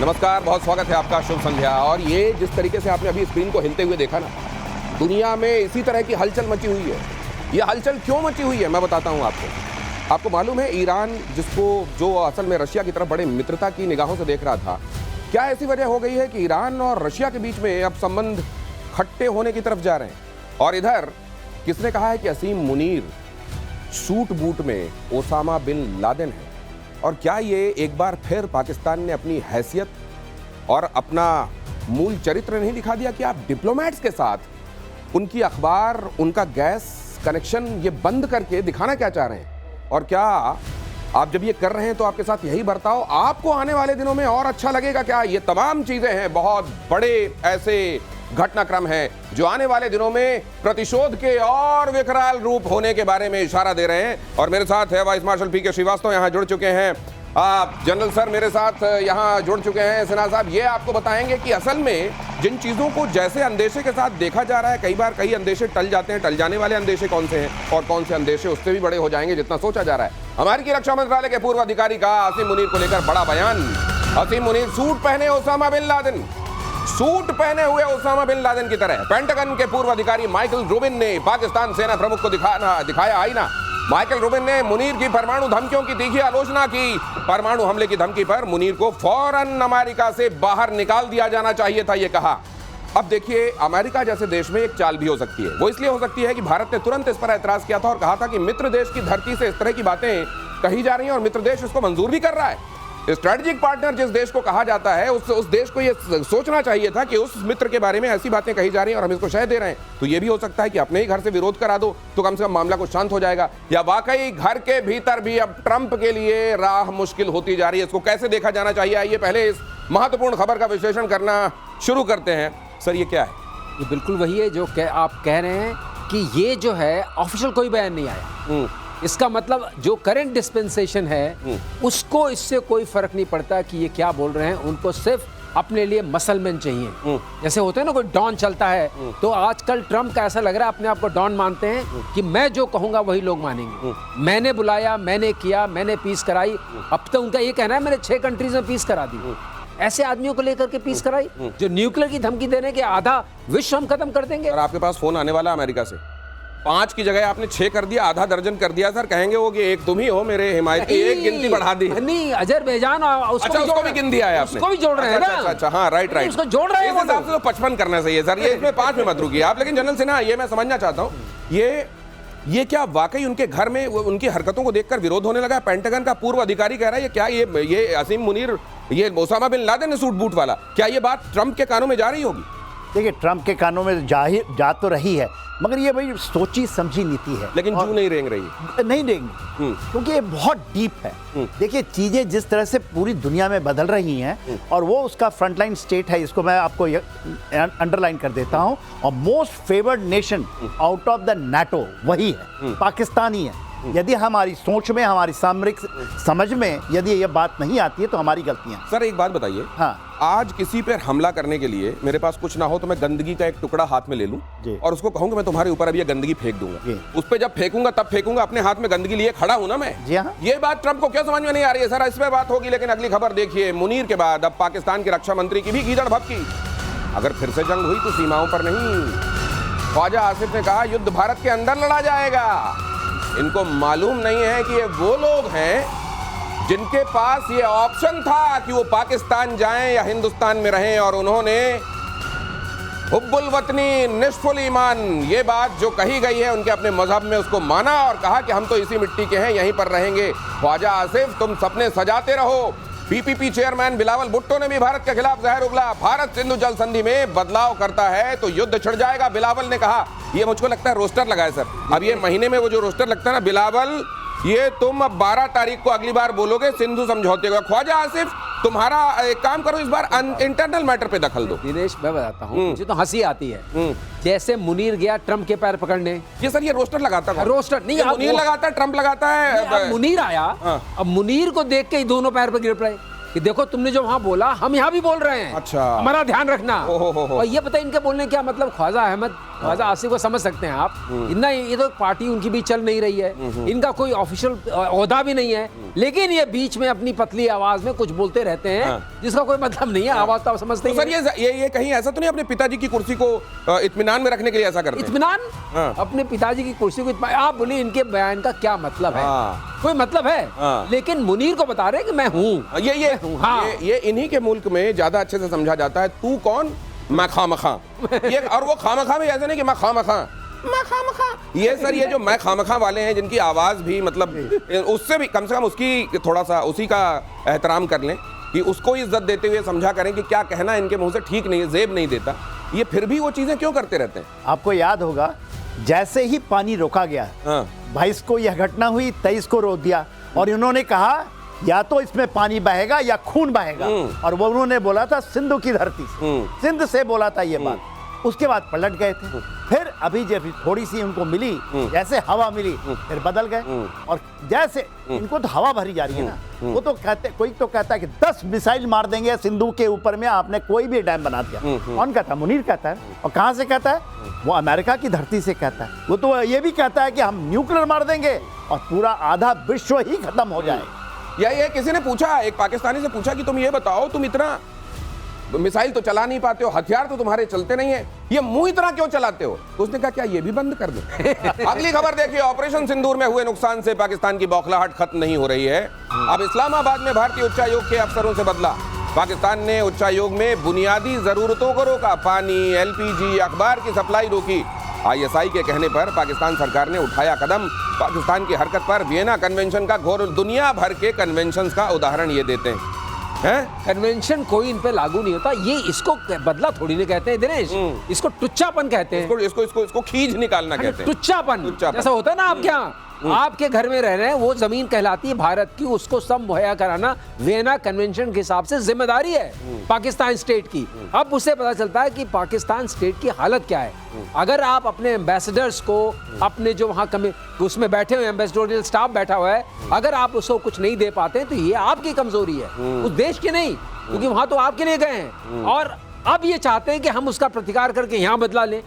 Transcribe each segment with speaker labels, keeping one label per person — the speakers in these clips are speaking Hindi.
Speaker 1: नमस्कार, बहुत स्वागत है आपका, शुभ संध्या। और ये जिस तरीके से आपने अभी स्क्रीन को हिलते हुए देखा ना, दुनिया में इसी तरह की हलचल मची हुई है। ये हलचल क्यों मची हुई है मैं बताता हूँ आपको। आपको मालूम है ईरान, जिसको जो असल में रशिया की तरफ बड़े मित्रता की निगाहों से देख रहा था, क्या ऐसी वजह हो गई है कि ईरान और रशिया के बीच में अब संबंध खट्टे होने की तरफ जा रहे हैं। और इधर किसने कहा है कि असीम मुनीर सूट बूट में ओसामा बिन लादेन है। और क्या ये एक बार फिर पाकिस्तान ने अपनी हैसियत और अपना मूल चरित्र नहीं दिखा दिया कि आप डिप्लोमेट्स के साथ उनकी अखबार, उनका गैस कनेक्शन ये बंद करके दिखाना क्या चाह रहे हैं। और क्या आप जब ये कर रहे हैं तो आपके साथ यही बर्ताव आपको आने वाले दिनों में और अच्छा लगेगा क्या। ये तमाम चीजें हैं, बहुत बड़े ऐसे घटनाक्रम है जो आने वाले दिनों में प्रतिशोध के और विकराल रूप होने के बारे में इशारा दे रहे हैं। और मेरे साथ है वाइस मार्शल पीके श्रीवास्तव, यहाँ जुड़ चुके हैं। आप जनरल सर मेरे साथ यहाँ जुड़ चुके हैं। सिन्हा साहब ये आपको बताएंगे कि असल में जिन चीजों को जैसे अंदेशे के साथ देखा जा रहा है, कई बार कई अंदेशे टल जाते हैं। टल जाने वाले अंदेशे कौन से हैं और कौन से अंदेशे उससे भी बड़े हो जाएंगे जितना सोचा जा रहा है। अमेरिकी रक्षा मंत्रालय के पूर्व अधिकारी का असीम मुनीर को लेकर बड़ा बयान। असीम मुनीर सूट पहने ओसामा बिन लादेन, सूट पहने हुए ओसामा बिन लादेन की तरह। पेंटागन के पूर्व अधिकारी माइकल रूबिन ने पाकिस्तान सेना प्रमुख को दिखाया आईना। माइकल रूबिन ने मुनीर की परमाणु धमकियों की तीखी आलोचना की। परमाणु हमले की धमकी पर मुनीर को फौरन अमेरिका से बाहर निकाल दिया जाना चाहिए था, ये कहा। अब देखिए, अमेरिका जैसे देश में एक चाल भी हो सकती है। वो इसलिए हो सकती है कि भारत ने तुरंत इस पर ऐतराज किया था और कहा था कि मित्र देश की धरती से इस तरह की बातें कही जा रही हैं और मित्र देश इसको मंजूर भी कर रहा है। स्ट्रेटेजिक पार्टनर जिस देश को कहा जाता है उस देश को ये सोचना चाहिए था कि उस मित्र के बारे में ऐसी बातें कही जा रही हैं और हम इसको शह दे रहे हैं। तो ये भी हो सकता है कि अपने ही घर से विरोध करा दो तो कम से कम मामला कुछ शांत हो जाएगा। या वाकई घर के भीतर भी अब ट्रंप के लिए राह मुश्किल होती जा रही है। इसको कैसे देखा जाना चाहिए, आइए पहले इस महत्वपूर्ण खबर का विश्लेषण करना शुरू करते हैं। सर ये क्या है?
Speaker 2: ये बिल्कुल वही है जो आप कह रहे हैं कि ये जो है ऑफिशियल कोई बयान नहीं आया। इसका मतलब जो करंट डिस्पेंसेशन है उसको इससे कोई फर्क नहीं पड़ता कि ये क्या बोल रहे हैं। उनको सिर्फ अपने लिए मसलमैन चाहिए। जैसे होते हैं ना, कोई डॉन चलता है, तो आजकल ट्रम्प का ऐसा लग रहा है अपने आप को डॉन मानते हैं कि मैं जो कहूंगा वही लोग मानेंगे। मैंने बुलाया, मैंने किया, मैंने पीस कराई। अब तो उनका ये कहना है मैंने 6 कंट्रीज में पीस करा दी। ऐसे आदमियों को लेकर के पीस कराई जो न्यूक्लियर की धमकी देने के आधा विश्व हम खत्म कर देंगे।
Speaker 1: और आपके पास फोन आने वाला अमेरिका से, 5 की जगह आपने 6 कर दिया, आधा दर्जन कर दिया। सर कहेंगे वो कि एक तुम ही हो मेरे हिमायती, एक गिनती बढ़ा दी।
Speaker 2: नहीं, अजरबैजान
Speaker 1: उसको भी गिन दिया है आपने,
Speaker 2: उसको भी जोड़ रहे हैं ना।
Speaker 1: अच्छा, हाँ, राइट,
Speaker 2: उसको जोड़ रहे हैं।
Speaker 1: इस हिसाब से तो 55 करना चाहिए सर, ये इसमें 5 में मत रुकिए आप। लेकिन जनरल सिन्हा, ये मैं समझना चाहता हूँ, ये क्या वाकई उनके घर में उनकी हरकतों को देखकर विरोध होने लगा? पेंटागन का पूर्व अधिकारी कह रहा है, ये क्या ये असीम मुनीर, ये ओसामा बिन लादेन ने सूट बूट वाला, क्या ये बात ट्रंप के कानों में जा रही होगी?
Speaker 3: देखिए, ट्रंप के कानों में जा तो रही है, मगर ये भाई सोची समझी नीति है।
Speaker 1: लेकिन जू नहीं रेंग रही,
Speaker 3: नहीं रेंगी, क्योंकि ये बहुत डीप है। देखिए, चीजें जिस तरह से पूरी दुनिया में बदल रही हैं और वो उसका फ्रंटलाइन स्टेट है, इसको मैं आपको अंडरलाइन कर देता हूं। और most favoured nation out of the NATO वही है, पाकिस्तान ही है। यदि हमारी सोच में, हमारी सामरिक समझ में यदि ये बात नहीं आती है तो हमारी गलतियां।
Speaker 1: सर एक बात बताइए,
Speaker 3: हाँ,
Speaker 1: आज किसी पर हमला करने के लिए मेरे पास कुछ ना हो तो मैं गंदगी का एक टुकड़ा हाथ में ले लूं और उसको कहूंगा मैं तुम्हारे ऊपर अब ये गंदगी फेंक दूंगा। उस पे जब फेंकूंगा तब फेंकूंगा, अपने हाथ में गंदगी लिए खड़ा हूं ना मैं।
Speaker 3: जी हाँ।
Speaker 1: ये बात ट्रंप को क्यों समझ में नहीं आ रही है? सर इस पे बात होगी, लेकिन अगली खबर देखिए। मुनीर के बाद अब पाकिस्तान के रक्षा मंत्री की भी गीदड़ भभकी। अगर फिर से जंग हुई तो सीमाओं पर नहीं। ख्वाजा आसिफ ने कहा युद्ध भारत के अंदर लड़ा जाएगा। इनको मालूम नहीं है कि ये वो लोग हैं जिनके पास ये ऑप्शन था कि वो पाकिस्तान जाएं या हिंदुस्तान में रहें, और उन्होंने हुब्बुल वतनी निस्फुल ईमान, ये बात जो कही गई है उनके अपने मजहब में, उसको माना और कहा कि हम तो इसी मिट्टी के हैं, यहीं पर रहेंगे। ख्वाजा आसिफ, तुम सपने सजाते रहो। पीपीपी चेयरमैन बिलावल भुट्टो ने भी भारत के खिलाफ जहर उगला। भारत सिंधु जल संधि में बदलाव करता है तो युद्ध छिड़ जाएगा, बिलावल ने कहा। ये मुझको लगता है रोस्टर लगा है सर। अब ये महीने में वो जो रोस्टर लगता है ना, बिलावल, ये तुम अब 12 तारीख को अगली बार बोलोगे सिंधु समझौते का। ख्वाजा आसिफ, तुम्हारा एक काम करो, इस बार इंटरनल मैटर पे दखल दो।
Speaker 2: दिनेश, मैं बताता हूँ, मुझे तो हंसी आती है। जैसे मुनीर गया ट्रंप के पैर पकड़ने,
Speaker 1: ये सर ये रोस्टर लगाता है।
Speaker 2: रोस्टर नहीं,
Speaker 1: मुनीर लगाता है, ट्रंप लगाता है।
Speaker 2: अब मुनीर आया, अब मुनीर को देख के ही दोनों पैर पर गिर पड़े कि देखो तुमने जो वहां बोला हम यहाँ भी बोल रहे हैं।
Speaker 1: अच्छा,
Speaker 2: हमारा ध्यान रखना।
Speaker 1: हो।
Speaker 2: और ये पता इनके बोलने क्या मतलब, ख्वाजा अहमद ख्वाजा आसिफ को समझ सकते हैं आप। इतना ये तो पार्टी उनकी भी चल नहीं रही है, इनका कोई ऑफिशियल ओहदा भी नहीं है, लेकिन ये बीच में अपनी पतली आवाज में कुछ बोलते रहते हैं जिसका कोई मतलब नहीं है। आवाज तो आप समझते हैं।
Speaker 1: सर ये कहीं ऐसा तो नहीं अपने पिताजी की कुर्सी को इत्मीनान में रखने के लिए ऐसा करते हैं?
Speaker 2: इत्मीनान? अपने पिताजी की कुर्सी को आप बोलिए इनके बयान का क्या मतलब है? कोई मतलब है? लेकिन मुनीर को बता रहे हैं कि मैं हूँ।
Speaker 1: ये इन्हीं के मुल्क में ज्यादा अच्छे से समझा जाता है, तू कौन, मैं खामखा। ये और वो खामखा भी ऐसा नहीं कि मैं खामखा, ये सर ये जो मैं खामखा वाले हैं जिनकी आवाज भी मतलब उससे भी कम से कम उसकी थोड़ा सा उसी का एहतराम कर लें कि उसको इज्जत देते हुए समझा करें कि क्या कहना इनके मुंह से ठीक नहीं है, जेब नहीं देता। ये फिर भी वो चीजें क्यों करते रहते हैं?
Speaker 3: आपको याद होगा जैसे ही पानी रोका गया, 22 को यह घटना हुई, 23 को रोक दिया और इन्होंने कहा या तो इसमें पानी बहेगा या खून बहेगा, और वो उन्होंने बोला था सिंधु की धरती से, सिंध से बोला था ये बात। उसके बाद पलट गए थे। फिर अभी जब थोड़ी सी उनको मिली, जैसे हवा मिली, फिर बदल गए। और जैसे इनको तो हवा भरी जा रही है ना, वो तो कहते, कोई तो कहता है कि 10 मिसाइल मार देंगे सिंधु के ऊपर में, आपने कोई भी डैम बना दिया। कौन कहता है? मुनीर कहता है। और कहां से कहता है? वो अमेरिका की धरती से कहता है। वो तो ये भी कहता है कि हम न्यूक्लियर मार देंगे और पूरा आधा विश्व ही खत्म हो जाए।
Speaker 1: ये किसी ने पूछा, एक पाकिस्तानी से पूछा कि तुम ये बताओ, तुम इतना मिसाइल तो चला नहीं पाते हो, हथियार तो तुम्हारे चलते नहीं है, ये मुंह इतना क्यों चलाते हो? तो उसने कहा क्या ये भी बंद कर दो? अगली खबर देखिए, ऑपरेशन सिंदूर में हुए नुकसान से पाकिस्तान की बौखलाहट खत्म नहीं हो रही है। अब इस्लामाबाद में भारतीय उच्चायोग के अफसरों से बदला। पाकिस्तान ने उच्चायोग में बुनियादी जरूरतों को रोका, पानी, एलपीजी, अखबार की सप्लाई रोकी। आईएसआई के कहने पर पाकिस्तान सरकार ने उठाया कदम। पाकिस्तान की हरकत पर वियना कन्वेंशन का घोर, दुनिया भर के कन्वेंशन का उदाहरण ये देते हैं।
Speaker 2: कन्वेंशन कोई इन पे लागू नहीं होता। ये इसको बदला थोड़ी नहीं कहते हैं दिनेश, इसको टुच्चापन कहते हैं।
Speaker 1: इसको खींच निकालना कहते हैं।
Speaker 2: टुच्चापन जैसा होता है ना आपके यहाँ, आपके घर में रह रहे हैं, वो जमीन कहलाती है भारत की, उसको सब मुहैया कराना वियना कन्वेंशन के हिसाब से जिम्मेदारी है पाकिस्तान स्टेट की। अब उससे पता चलता है कि पाकिस्तान स्टेट की हालत क्या है। अगर आप अपने एम्बेसडर्स को, अपने जो वहाँ उसमें बैठे हुए एम्बेसडोरियल स्टाफ बैठा हुआ है, अगर आप उसको कुछ नहीं दे पाते हैं तो ये आपकी कमजोरी है, उस देश की नहीं, क्योंकि वहां तो आपके लिए गए हैं और अब ये चाहते हैं कि हम उसका प्रतिकार करके यहाँ बदला लें।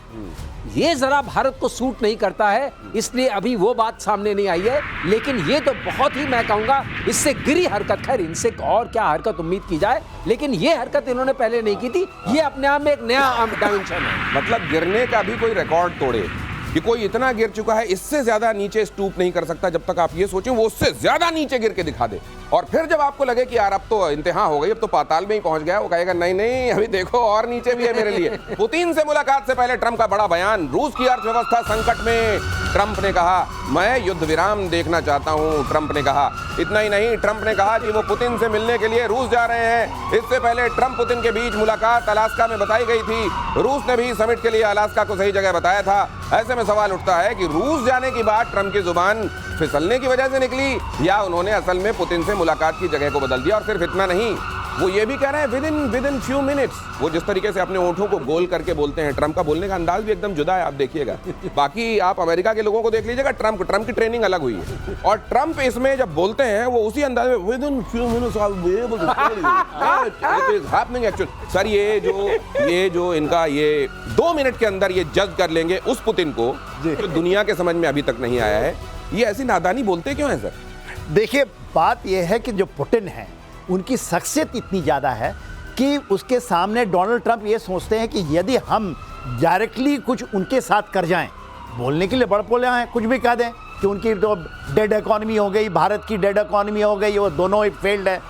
Speaker 2: ये जरा भारत को सूट नहीं करता है, इसलिए अभी वो बात सामने नहीं आई है। लेकिन ये तो बहुत ही, मैं कहूंगा, इससे गिरी हरकत। खैर इनसे और क्या हरकत उम्मीद की जाए, लेकिन ये हरकत इन्होंने पहले नहीं की थी। ये अपने आप में एक नया डायमेंशन है।
Speaker 1: मतलब गिरने का भी कोई रिकॉर्ड तोड़े कि कोई इतना गिर चुका है, इससे ज्यादा नीचे स्टूप नहीं कर सकता। जब तक आप ये सोचें वो उससे ज्यादा नीचे गिर के दिखा दे, और फिर जब आपको लगे कि यार अब तो इंतहा हो गई, अब तो पाताल में ही पहुंच गया, वो कहेगा नहीं नहीं अभी देखो और नीचे भी है मेरे लिए। पुतिन से मुलाकात से पहले ट्रंप का बड़ा बयान, रूस की अर्थव्यवस्था संकट में। ट्रंप ने कहा मैं युद्ध विराम देखना चाहता हूं। ट्रंप ने कहा, इतना ही नहीं, ट्रंप ने कहा कि वो पुतिन से मिलने के लिए रूस जा रहे हैं। इससे पहले ट्रंप पुतिन के बीच मुलाकात अलास्का में बताई गई थी। रूस ने भी समिट के लिए अलास्का को सही जगह बताया था। ऐसे में सवाल उठता है कि रूस जाने की बात ट्रंप की जुबान फिसलने की वजह से निकली, या उन्होंने असल में पुतिन से मुलाकात की जगह को बदल दिया। और सिर्फ इतना नहीं, वो ये भी कह रहे हैं विद इन फ्यू मिनट्स। वो जिस तरीके से अपने ओंठों को गोल करके बोलते हैं, ट्रंप का बोलने का अंदाज भी एकदम जुदा है, आप देखिएगा। बाकी आप अमेरिका के लोगों को देख लीजिएगा, ट्रंप की ट्रेनिंग अलग हुई है। और ट्रंप इसमें जब बोलते हैं वो उसी अंदाज में with in few minutes I will be able to tell you it is happening actually. Sir ये जो इनका ये 2 मिनट के अंदर ये जज कर लेंगे उस पुतिन को, जो दुनिया के समझ में अभी तक नहीं आया है, ये ऐसी नादानी बोलते क्यों है सर?
Speaker 3: देखिए बात यह है कि जो पुतिन है उनकी शख्सियत इतनी ज़्यादा है कि उसके सामने डोनाल्ड ट्रंप ये सोचते हैं कि यदि हम डायरेक्टली कुछ उनके साथ कर जाएं, बोलने के लिए बड़पोले हैं, कुछ भी कह दें कि उनकी तो डेड इकॉनमी हो गई, भारत की डेड इकॉनमी हो गई, वो दोनों ही फेल्ड है।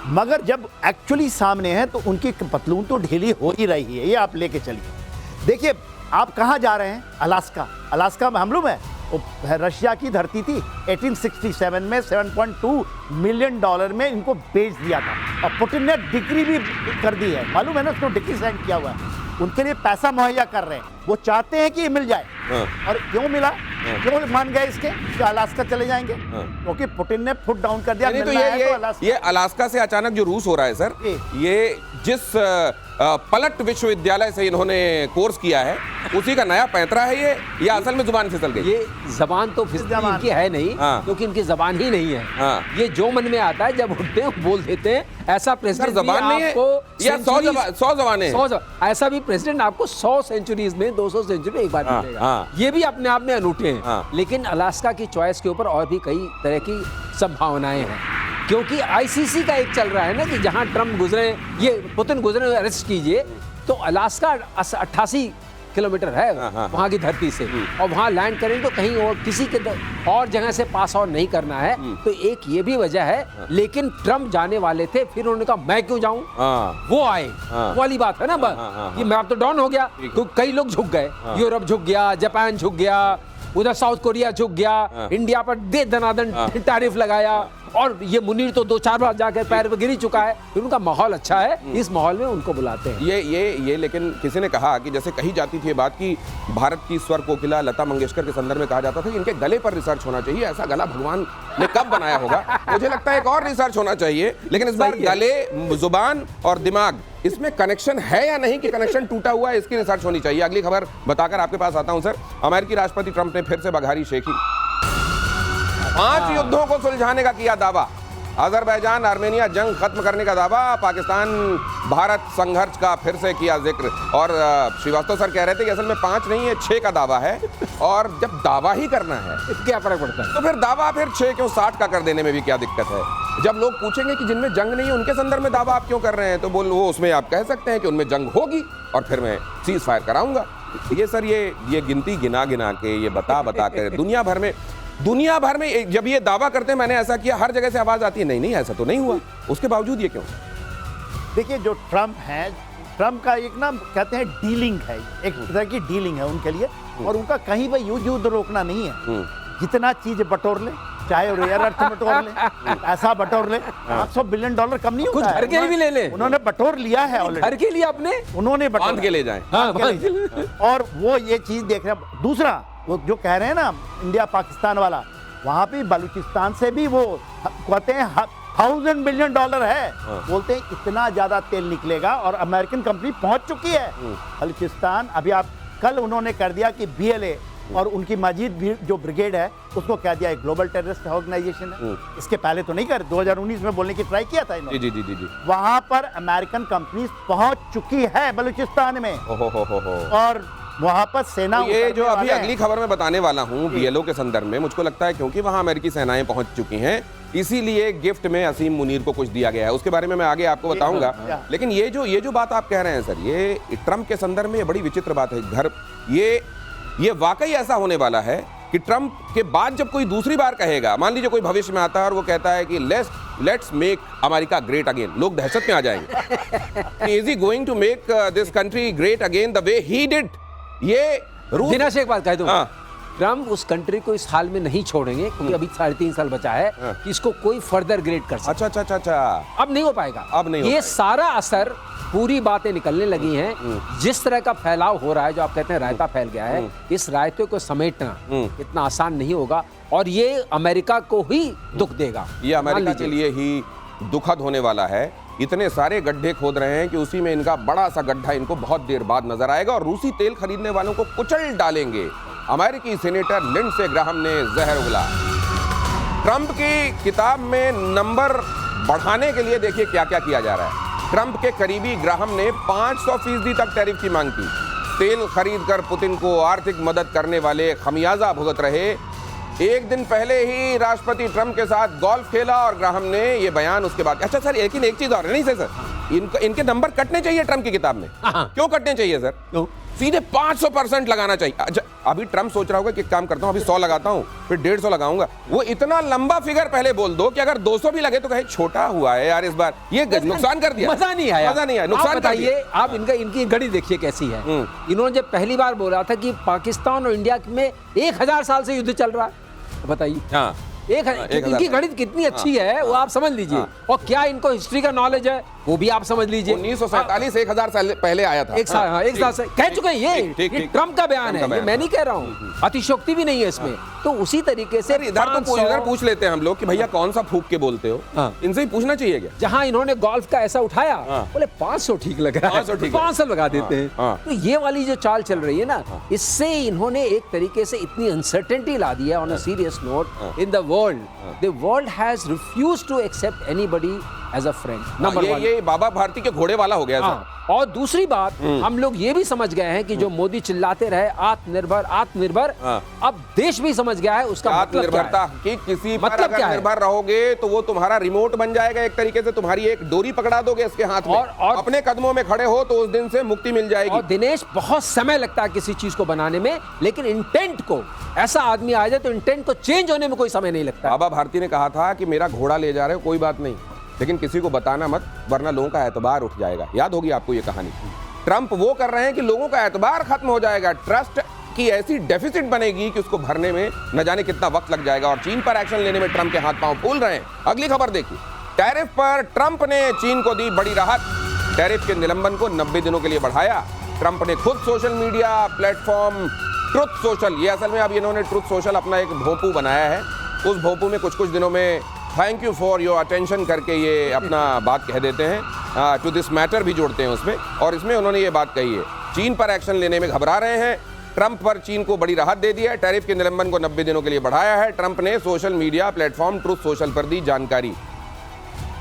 Speaker 3: मगर जब एक्चुअली सामने है तो उनकी पतलून तो ढीली हो ही रही है। ये आप लेके चलिए। देखिए आप कहाँ जा रहे हैं? अलास्का में मालूम है वो रशिया की धरती थी। 1867 में $7.2 मिलियन में इनको बेच दिया था, और पुतिन ने डिक्री भी कर दी है, मालूम है ना, उसको डिक्री साइन किया हुआ है। उनके लिए पैसा मुहैया कर रहे हैं, वो चाहते हैं कि ये मिल जाए। और क्यों मिला? क्यों मान गए इसके कि अलास्का चले जाएंगे? क्योंकि पुतिन ने फुट डाउन कर दिया।
Speaker 1: तो ये अलास्का से अचानक जो रूस हो रहा है सर, ये जिस पलट विश्वविद्यालय से इन्होंने कोर्स किया है, उसी का नया पैंतरा है ये, या असल में जुबान फिसल गई?
Speaker 2: ये जबान तो फिसली इनकी है नहीं,
Speaker 1: हाँ।
Speaker 2: क्योंकि इनकी जबान ही नहीं है।
Speaker 1: हाँ।
Speaker 2: ये जो मन में आता है जब उठते हैं बोल देते हैं। ऐसा प्रेसिडेंट
Speaker 1: जबान नहीं है या 100 जबानें हैं?
Speaker 2: ऐसा भी प्रेसिडेंट आपको 100 सेंचुरीज में 200 सेंचुरी एक बार
Speaker 1: हाँ,
Speaker 2: मिलेगा।
Speaker 1: हाँ।
Speaker 2: ये भी अपने आप में अनूठे हैं।
Speaker 1: हाँ।
Speaker 2: लेकिन अलास्का की चॉइस के ऊपर और भी कई तरह की संभावनाएं हैं, क्योंकि आईसीसी का एक चल रहा है ना कि जहां ट्रम्प गुजरे, ये पुतिन गुजरे, अरेस्ट कीजिए, तो अलास्का 88 किलोमीटर है वहां की धरती से, और वहां लैंड करें तो कहीं और किसी के और जगह से पास ऑन नहीं करना है। तो एक ये भी वजह है। लेकिन ट्रम्प जाने वाले थे, फिर उन्होंने कहा मैं क्यों जाऊं, वो आए, वो वाली बात है ना। ये मैप तो डाउन हो गया, तो कई लोग झुक गए, यूरोप झुक गया, जापान झुक गया, उधर साउथ कोरिया झुक गया, इंडिया पर दे दनादन टैरिफ लगाया, और ये मुनीर तो 2-4 बार जाकर पैर पे गिरी चुका है। उनका माहौल अच्छा है, इस माहौल में उनको बुलाते हैं।
Speaker 1: ये लेकिन किसी ने कहा कि जैसे कही जाती थी ये बात कि भारत की स्वर कोकिला लता मंगेशकर के संदर्भ में कहा जाता था कि इनके गले पर रिसर्च होना चाहिए, ऐसा गला भगवान ने कब बनाया होगा? मुझे लगता है एक और रिसर्च होना चाहिए, लेकिन इस बार गले, जुबान और दिमाग, इसमें कनेक्शन है या नहीं कि कनेक्शन टूटा हुआ है, इसकी रिसर्च होनी चाहिए। अगली खबर बताकर आपके पास आता हूं सर। अमेरिकी राष्ट्रपति ट्रंप ने फिर से बघारी शेखी, 5 युद्धों को सुलझाने का किया दावा, अजरबैजान आर्मेनिया जंग खत्म करने का दावा, पाकिस्तान भारत संघर्ष का फिर से किया जिक्र। और श्रीवास्तव सर कह रहे थे कि असल में 5 नहीं है 6 का दावा है, और जब दावा ही करना है
Speaker 2: क्या फर्क पड़ता है?
Speaker 1: तो फिर दावा फिर 6 क्यों 60 का कर देने में भी क्या दिक्कत है? जब लोग पूछेंगे कि जिनमें जंग नहीं है उनके संदर्भ में दावा आप क्यों कर रहे हैं, तो बोल वो उसमें आप कह सकते हैं कि उनमें जंग होगी और फिर मैं सीज फायर कराऊंगा। ये सर ये गिनती गिना के, ये बता के दुनिया भर में जब ये दावा करते हैं मैंने ऐसा किया, हर जगह से आवाज आती है नहीं ऐसा तो नहीं हुआ, उसके बावजूद ये क्यों?
Speaker 3: देखिए, जो ट्रम्प है, ट्रम्प का एक ना कहते हैं डीलिंग है, एक तरह की डीलिंग है उनके लिए, और उनका कहीं पर युद्ध रोकना नहीं है। जितना चीज बटोर ले, चाहे रेयर अर्थ बटोर ले, ऐसा बटोर ले, $500 बिलियन कम नहीं होता है।
Speaker 2: कुछ घर के भी ले ले,
Speaker 3: उन्होंने बटोर लिया है ऑलरेडी।
Speaker 2: घर के लिए अपने
Speaker 3: उन्होंने
Speaker 1: बांध के ले जाए,
Speaker 3: और वो ये चीज देख रहे हैं। दूसरा, वो जो कह रहे हैं ना इंडिया पाकिस्तान वाला, वहां पे बलूचिस्तान से भी वो कहते हैं $1000 बिलियन है। बोलते हैं इतना ज्यादा तेल निकलेगा, और अमेरिकन कंपनी पहुंच चुकी है बलूचिस्तान। अभी आप कल उन्होंने कर दिया कि BLA और उनकी मजीद जो ब्रिगेड है उसको कह दिया एक ग्लोबल टेररिस्ट ऑर्गेनाइजेशन है। इसके पहले तो नहीं कर, 2019 में बोलने की ट्राई किया था इन्होंने।
Speaker 1: जी।
Speaker 3: वहां पर अमेरिकन कंपनी पहुंच चुकी है बलूचिस्तान में, और वहां पर सेना,
Speaker 1: ये जो अभी अगली खबर में बताने वाला हूं BLO के संदर्भ में, मुझको लगता है क्योंकि वहां अमेरिकी सेनाएं पहुंच चुकी हैं, इसीलिए गिफ्ट में असीम मुनीर को कुछ दिया गया है। उसके बारे में मैं आगे आपको बताऊंगा। लेकिन ये जो बात आप कह रहे हैं सर, ये ट्रम्प के संदर्भ में ये बड़ी विचित्र बात है। घर ये वाकई ऐसा होने वाला है कि ट्रम्प के बाद जब कोई दूसरी बार कहेगा, मान लीजिए कोई भविष्य में आता है और वो कहता है कि let's make America great again, लोग दहशत में आ जाएंगे। Is he going to make this country great again the way he did? ये
Speaker 2: दिना से एक बात कह दूं, ट्रम्प उस कंट्री को इस हाल में नहीं छोड़ेंगे, क्योंकि अभी 3.5 साल बचा है कि इसको कोई फर्दर ग्रेड कर सके।
Speaker 1: अच्छा।
Speaker 2: अब नहीं हो पाएगा,
Speaker 1: अब नहीं।
Speaker 2: ये सारा असर, पूरी बातें निकलने लगी हैं। जिस तरह का फैलाव हो रहा है, जो आप कहते हैं रायता फैल गया है, इस रायते को समेटना इतना आसान नहीं होगा, और ये अमेरिका को ही दुख देगा।
Speaker 1: ये अमेरिका के लिए ही दुखद होने वाला है। इतने सारे गड्ढे खोद रहे हैं कि उसी में इनका बड़ा सा गड्ढा इनको बहुत देर बाद नजर आएगा, और रूसी तेल खरीदने वालों को कुचल डालेंगे। अमेरिकी सेनेटर लिंडसे ग्राहम ने जहर उगला। ट्रंप की किताब में नंबर बढ़ाने के लिए देखिए क्या क्या किया जा रहा है। ट्रंप के करीबी ग्राहम ने 500% तक टैरिफ की मांग की। तेल खरीद कर पुतिन को आर्थिक मदद करने वाले खमियाजा भुगत रहे। एक दिन पहले ही राष्ट्रपति ट्रंप के साथ गोल्फ खेला और ग्राहम ने ये बयान उसके बाद। अच्छा सर, लेकिन एक चीज और नहीं सर, इनके नंबर कटने चाहिए ट्रंप की किताब में। क्यों कटने चाहिए सर? क्यों? सीधे 500% लगाना चाहिए। अच्छा, अभी ट्रंप सोच रहा होगा कि काम करता हूं, अभी 100 लगाता हूं, फिर 150 लगाऊंगा। वो इतना लंबा फिगर पहले बोल दो कि अगर 200 भी लगे तो कहे छोटा हुआ है यार इस बार, ये नुकसान कर दिया।
Speaker 2: मजा नहीं आया, नुकसान
Speaker 1: बताइए।
Speaker 2: आप इनकी घड़ी देखिए कैसी है। इन्होंने जब पहली बार बोला था कि पाकिस्तान और इंडिया में 1000 साल से युद्ध चल रहा है, बताइए। हाँ, इनकी गणित कितनी अच्छी है वो आप समझ लीजिए। और क्या इनको हिस्ट्री का नॉलेज है वो भी आप समझ लीजिए।
Speaker 1: 1947 1000 साल पहले आया था।
Speaker 2: एक साल से कह चुके हैं। ये ट्रंप का बयान है, ये मैं नहीं कह रहा हूँ, अतिशोक्ति भी नहीं है इसमें। तो उसी तरीके से
Speaker 1: सर इधर तो
Speaker 2: 500
Speaker 1: इधर पूछ लेते हैं हम लोग कि भैया कौन सा फूक के बोलते हो,
Speaker 2: हाँ।
Speaker 1: इनसे ही पूछना चाहिए क्या?
Speaker 2: जहां इन्होंने गोल्फ का ऐसा उठाया,
Speaker 1: हाँ।
Speaker 2: बोले 500 ठीक लग रहा है,
Speaker 1: 500 ठीक है।
Speaker 2: 500 लगा देते हैं।
Speaker 1: हाँ।
Speaker 2: तो ये वाली जो चाल चल रही है ना, इससे इन्होंने एक तरीके से इतनी अनसर्टेनिटी ला दी है on a serious note in the world has refused to accept anybody as a friend. Number 1
Speaker 1: ये बाबा भारती के घोड़े वाला हो गया सर।
Speaker 2: हाँ। और दूसरी बात, हम लोग ये भी समझ गए हैं कि जो मोदी चिल्लाते रहे आत्मनिर्भर आत्मनिर्भर,
Speaker 1: हाँ।
Speaker 2: अब देश भी समझ गया है उसका मतलब क्या
Speaker 1: आत्मनिर्भरता
Speaker 2: है।
Speaker 1: कि किसी पर
Speaker 2: मतलब
Speaker 1: अगर
Speaker 2: क्या है?
Speaker 1: निर्भर रहोगे तो वो तुम्हारा रिमोट बन जाएगा, एक तरीके से तुम्हारी एक डोरी पकड़ा दोगे इसके हाथ में,
Speaker 2: और
Speaker 1: अपने कदमों में खड़े हो तो उस दिन से मुक्ति मिल जाएगी।
Speaker 2: और दिनेश, बहुत समय लगता है किसी चीज को बनाने में, लेकिन इंटेंट को, ऐसा आदमी आ जाए तो इंटेंट को चेंज होने में कोई समय नहीं लगता।
Speaker 1: बाबा भारती ने कहा था कि मेरा घोड़ा ले जा रहे हो कोई बात नहीं, लेकिन किसी को बताना मत वरना लोगों का एतबार उठ जाएगा। याद होगी आपको ये कहानी। ट्रंप वो कर रहे हैं कि लोगों का एतबार खत्म हो जाएगा, ट्रस्ट की ऐसी डेफिसिट बनेगी कि उसको भरने में न जाने कितना वक्त लग जाएगा, और चीन पर एक्शन लेने में ट्रंप के हाथ पांव फूल रहे हैं। अगली खबर देखिए, टैरिफ पर ट्रंप ने चीन को दी बड़ी राहत, टैरिफ के निलंबन को 90 दिनों के लिए बढ़ाया। ट्रंप ने खुद social media platform truth social, ये असल में अब इन्होंने ट्रुथ सोशल अपना एक भोंपू बनाया है, उस भोंपू में कुछ दिनों में thank you for your attention करके ये अपना बात कह देते हैं, टू दिस मैटर भी जोड़ते हैं उसमें, और इसमें उन्होंने ये बात कही है, चीन पर एक्शन लेने में घबरा रहे हैं, ट्रंप पर चीन को बड़ी राहत दे दी है, टैरिफ के निलंबन को 90 दिनों के लिए बढ़ाया है। ट्रंप ने social media platform truth social पर दी जानकारी।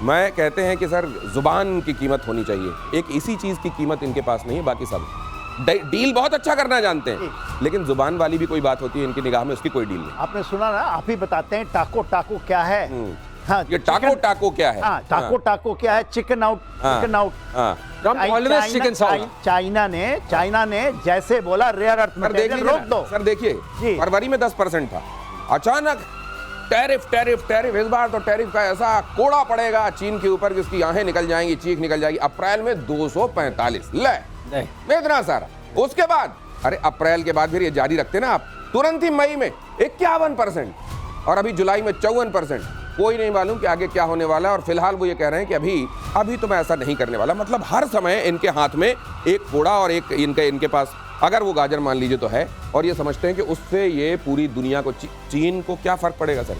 Speaker 1: मैं कहते हैं कि सर जुबान की कीमत होनी चाहिए, एक इसी चीज की कीमत इनके पास नहीं है, बाकी सब डील बहुत अच्छा करना जानते हैं, लेकिन जुबान वाली भी कोई बात होती है इनकी निगाह में, उसकी कोई डील नहीं।
Speaker 3: आपने सुना ना, आप ही बताते हैं टाको टाको क्या है। हाँ,
Speaker 1: ये टाको टाको क्या है?
Speaker 3: हाँ, टाको टाको क्या है? Chicken out, chicken out.
Speaker 2: Trump always chicken south.
Speaker 3: China ने जैसे बोला रेयर अर्थ मटेरियल रोक दो।
Speaker 1: सर देखिए, फरवरी में 10% था, अचानक टैरिफ टैरिफ टैरिफ, इस बार तो टैरिफ का ऐसा कोड़ा पड़ेगा चीन के ऊपर जिसकी आंखें निकल जाएंगी, चीख निकल जाएगी। अप्रैल में 245 ले इतना सारा, उसके बाद अरे अप्रैल के बाद फिर ये जारी रखते ना आप, तुरंत ही मई में 51% और अभी जुलाई में 54%। कोई नहीं मालूम कि आगे क्या होने वाला है, और फिलहाल वो ये कह रहे हैं कि अभी तो मैं ऐसा नहीं करने वाला। मतलब हर समय इनके हाथ में एक कोड़ा और एक इनके पास अगर वो गाजर मान लीजिए तो है, और ये समझते हैं कि उससे ये पूरी दुनिया को, चीन को क्या फर्क पड़ेगा सर?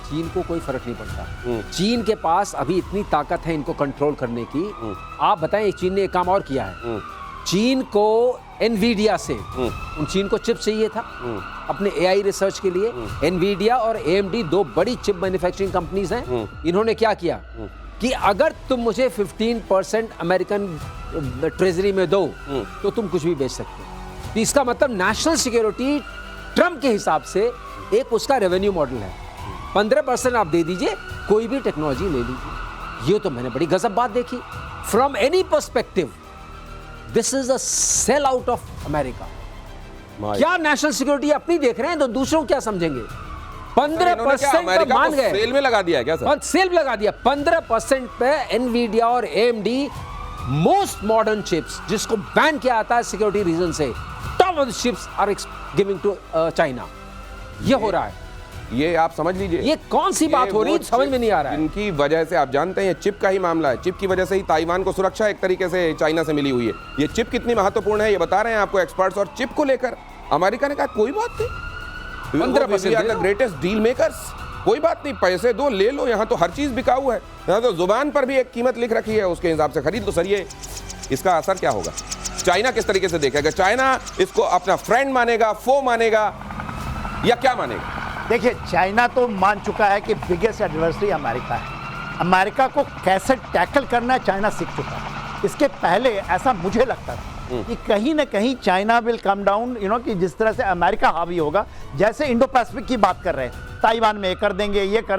Speaker 2: चीन को कोई फर्क नहीं पड़ता। चीन के पास अभी इतनी ताकत है इनको कंट्रोल करने की। आप बताएं, चीन ने एक काम और किया है, चीन को एनवीडिया से, उन चीन को चिप चाहिए था अपने एआई रिसर्च के लिए। एनवीडिया और एएमडी 2 बड़ी चिप मैन्युफैक्चरिंग कंपनीज हैं। इन्होंने क्या किया कि अगर तुम मुझे 15% अमेरिकन ट्रेजरी में दो तो तुम कुछ भी बेच सकते हो। तो इसका मतलब नेशनल सिक्योरिटी ट्रंप के हिसाब से एक उसका रेवेन्यू मॉडल है। 15% आप दे दीजिए, कोई भी टेक्नोलॉजी ले लीजिए। ये तो मैंने बड़ी गजब बात देखी। From any perspective this is a sell out of America. क्या नेशनल सिक्योरिटी अपनी देख रहे हैं तो दूसरों क्या समझेंगे? 15% तो मान गए,
Speaker 1: सेल में लगा दिया क्या सर?
Speaker 2: सेल लगा दिया 15% पे एनवीडिया और एएमडी मोस्ट मॉडर्न चिप्स, जिसको बैन किया आता है सिक्योरिटी रीजन से, top of the chips are giving to China. ये हो रहा है,
Speaker 1: ये आप समझ लीजिए,
Speaker 2: ये कौन सी बात हो रही है समझ में नहीं आ रहा है।
Speaker 1: इनकी वजह से आप जानते हैं, ये चिप का ही मामला है। चिप की वजह से ही ताइवान को सुरक्षा एक तरीके से चाइना से मिली हुई है। ये चिप कितनी महत्वपूर्ण है ये बता रहे हैं आपको एक्सपर्ट्स, और चिप को लेकर अमेरिका ने कहा कोई बात नहीं, 15% ग्रेटेस्ट डील मेकर्स, कोई बात नहीं, पैसे दो ले लो, यहाँ तो हर चीज बिकाऊ है, यहाँ तो जुबान पर भी एक कीमत लिख रखी है, उसके हिसाब से खरीद लो। सर ये इसका असर क्या होगा? चाइना किस तरीके से देखेगा? चाइना इसको अपना फ्रेंड मानेगा, फो मानेगा, या क्या मानेगा?
Speaker 3: देखिए, चाइना तो मान चुका है कि बिगेस्ट एडवर्सरी अमेरिका है। अमेरिका को कैसे टैकल करना है चाइना सीख चुका है। इसके पहले ऐसा मुझे लगता था कि कहीं ना कहीं चाइना विल कम डाउन, कि जिस तरह से अमेरिका हावी होगा, जैसे इंडो पैसिफिक की बात कर रहे हैं, ताइवान में ये कर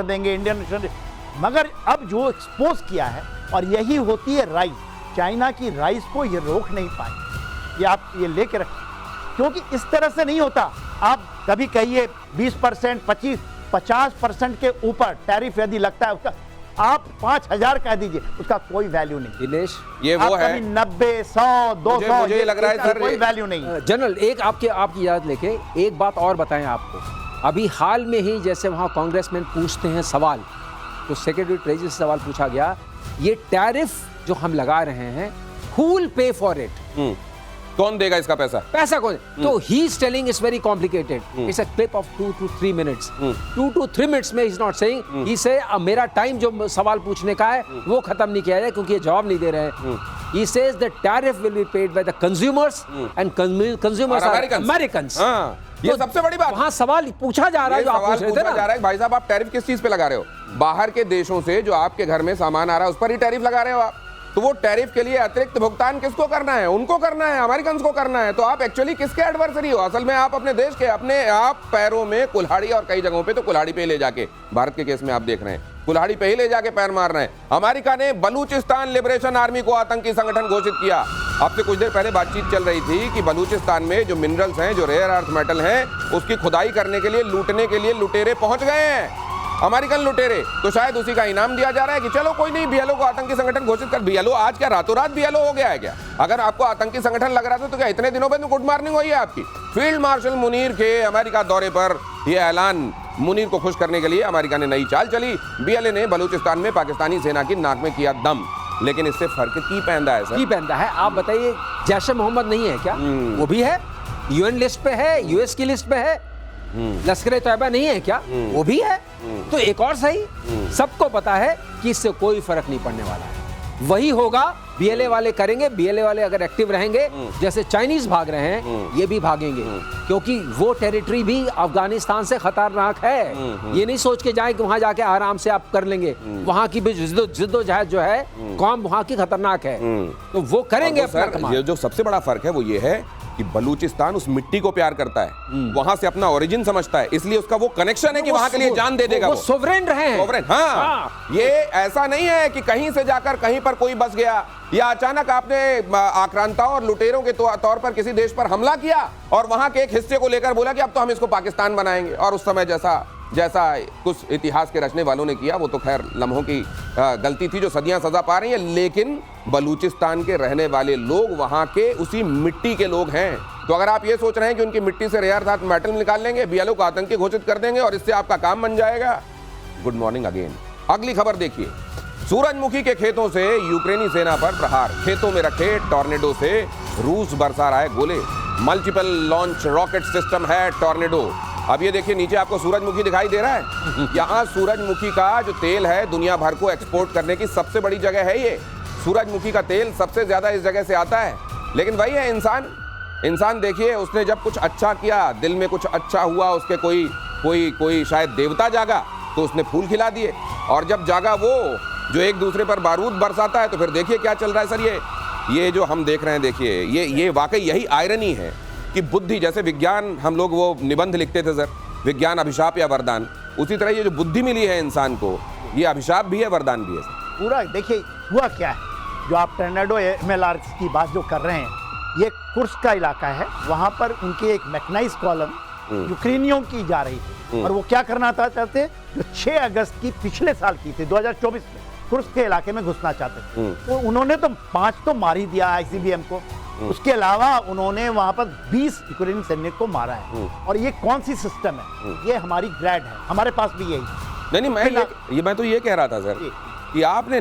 Speaker 3: देंगे इंडियन, मगर अब जो एक्सपोज किया है, और यही होती है राइज, चाइना की राइज को ये रोक नहीं पाए। ये आप ये लेके रखें, क्योंकि इस तरह से नहीं होता। आप कभी कहिए 20%, 50% के ऊपर टैरिफ यदि लगता है उसका, आप 5000 कह दीजिए, उसका कोई वैल्यू नहीं।
Speaker 2: दिनेश,
Speaker 1: ये वो है
Speaker 3: 90, 100, 200,
Speaker 1: मुझे लग रहा है सर
Speaker 3: कोई वैल्यू नहीं।
Speaker 2: जनरल, एक आपकी याद लेके एक बात और बताएं आपको। अभी हाल में ही जैसे वहाँ कांग्रेसमैन पूछते हैं सवाल, तो सेक्रेटरी ट्रेजरी से सवाल पूछा गया, ये टैरिफ जो हम लगा रहे हैं, who will pay for it?
Speaker 1: कौन देगा इसका पैसा?
Speaker 2: पैसा कौन? तो he is telling it's very complicated, it's a clip of 2 to 3 minutes. 2 to 3 minutes में इज नॉट सेइंग, ही से मेरा टाइम जो सवाल पूछने का है वो खत्म नहीं किया जाए क्योंकि ये जवाब नहीं दे रहे हैं. He says the tariff will be paid by the consumers and consumers are Americans.
Speaker 1: ये सबसे बड़ी बात.
Speaker 2: वहाँ सवाल पूछा जा रहा है, जो आप पूछ रहे थे ना.
Speaker 1: जा रहा है भाई साहब, आप टैरिफ किस चीज पे लगा रहे हो? बाहर के देशों से जो आपके घर में सामान आ रहा है उस पर ही टैरिफ लगा रहे हो आप. तो वो टैरिफ के लिए अतिरिक्त भुगतान किसको करना है? उनको करना है, अमेरिकन को करना है. तो आप एक्चुअली किसके एडवर्सरी हो? असल में आप अपने देश के, अपने आप पैरों में कुल्हाड़ी, और कई जगहों पे तो कुल्हाड़ी पे ले जाके, भारत के केस में आप देख रहे हैं, कुल्हाड़ी पे ही ले जाके पैर मार रहे हैं. अमेरिका ने बलूचिस्तान लिबरेशन आर्मी को आतंकी संगठन घोषित किया. आपसे कुछ देर पहले बातचीत चल रही थी कि बलूचिस्तान में जो मिनरल्स हैं, जो रेयर अर्थ मेटल हैं, उसकी खुदाई करने के लिए, लूटने के लिए लुटेरे पहुंच गए हैं, अमेरिकन लुटेरे. तो शायद उसी का इनाम दिया जा रहा है कि चलो कोई नहीं, बीएलओ को आतंकी संगठन घोषित कर. बीएलओ आज क्या रातों रात बीएलओ हो गया है क्या? अगर आपको आतंकी संगठन लग रहा था तो क्या इतने दिनों में गुड मॉर्निंग हुई है आपकी? फील्ड मार्शल मुनीर के अमेरिका दौरे पर यह ऐलान, मुनीर को खुश करने के लिए अमेरिका ने नई चाल चली. बीएलए ने बलूचिस्तान में पाकिस्तानी सेना की नाक में किया दम. लेकिन इससे फर्क की पैदा है सर?
Speaker 2: की पैदा है. आप बताइए, जैश ए मोहम्मद नहीं है क्या? वो भी है, यूएन लिस्ट पे है, यूएस की लिस्ट पे है. लश्कर तैयबा नहीं है क्या? वो भी है. तो एक और सही, सबको पता है कि इससे कोई फर्क नहीं पड़ने वाला है. वही होगा, बीएलए वाले करेंगे. बीएलए वाले अगर एक्टिव रहेंगे, जैसे चाइनीज भाग रहे हैं, ये भी भागेंगे, क्योंकि वो टेरिटरी भी अफगानिस्तान से खतरनाक है. ये नहीं सोच के जाए कि वहां जाके आराम से आप कर लेंगे. वहां की भी जिद्दोजहद जो है, कौम वहां की खतरनाक है. तो वो करेंगे अपना कमाल.
Speaker 1: ये जो सबसे बड़ा फर्क है वो ये है कि बलूचिस्तान उस मिट्टी को प्यार करता है, वहां से अपना ओरिजिन समझता है, इसलिए उसका वो कनेक्शन है कि वहां के लिए जान दे देगा.
Speaker 2: वो सोवरेन रहे हैं.
Speaker 1: सोवरेन, हाँ. ये ऐसा नहीं है कि कहीं से जाकर कहीं पर कोई बस गया, या अचानक आपने आक्रांताओं और लुटेरों के तौर पर किसी देश पर हमला किया और वहां के एक हिस्से को लेकर बोला कि अब तो हम इसको पाकिस्तान बनाएंगे. और उस समय जैसा कुछ इतिहास के रचने वालों ने किया, वो तो खैर लम्हों की गलती थी जो सदियां सजा पा रही है. लेकिन बलूचिस्तान के रहने वाले लोग वहां के उसी मिट्टी के लोग हैं. तो अगर आप ये सोच रहे हैं कि उनकी मिट्टी से रेयर अर्थ मेटल निकाल लेंगे, बीएलओ को आतंकी घोषित कर देंगे और इससे आपका काम बन जाएगा, गुड मॉर्निंग अगेन. अगली खबर देखिए, सूरजमुखी के खेतों से यूक्रेनी सेना पर प्रहार. खेतों में रखे टॉर्नेडो से रूस बरसा रहा है गोले. मल्टीपल लॉन्च रॉकेट सिस्टम है टॉर्नेडो. अब ये देखिए, नीचे आपको सूरजमुखी दिखाई दे रहा है. यहाँ सूरजमुखी का जो तेल है, दुनिया भर को एक्सपोर्ट करने की सबसे बड़ी जगह है ये. सूरजमुखी का तेल सबसे ज्यादा इस जगह से आता है. लेकिन वही है इंसान देखिए, उसने जब कुछ अच्छा किया, दिल में कुछ अच्छा हुआ, उसके कोई शायद देवता जागा तो उसने फूल खिला दिए. और जब जागा वो जो एक दूसरे पर बारूद बरसाता है, तो फिर देखिए क्या चल रहा है सर. ये जो हम देख रहे हैं, देखिए, ये वाकई यही आयरनी है कि बुद्धि, जैसे विज्ञान, हम लोग वो निबंध लिखते थे सर, विज्ञान अभिशाप या वरदान, उसी तरह ये जो बुद्धि मिली है इंसान को, ये अभिशाप भी है, वरदान भी है सर.
Speaker 3: पूरा देखिए हुआ क्या है, जो आप टर्नेडो एमएलआर की बात जो कर रहे हैं, ये कुर्स्क का इलाका है. वहाँ पर उनकी एक मैकेनाइज कॉलम यूक्रेनियों की जा रही थी, और वो क्या करना चाहते, जो 6 अगस्त की पिछले साल की थी, 2024 में कुर्स्क के इलाके में घुसना चाहते थे. तो उन्होंने तो 5 तो मार ही दिया आईसीबीएम को. उसके अलावा उन्होंने वहां पर 20 यूक्रेनी सैनिक को मारा है. और ये कौन सी सिस्टम है? ये हमारी ग्रैड है, हमारे पास भी यही.
Speaker 1: नहीं, मैं तो ये कह रहा था सर कि आपने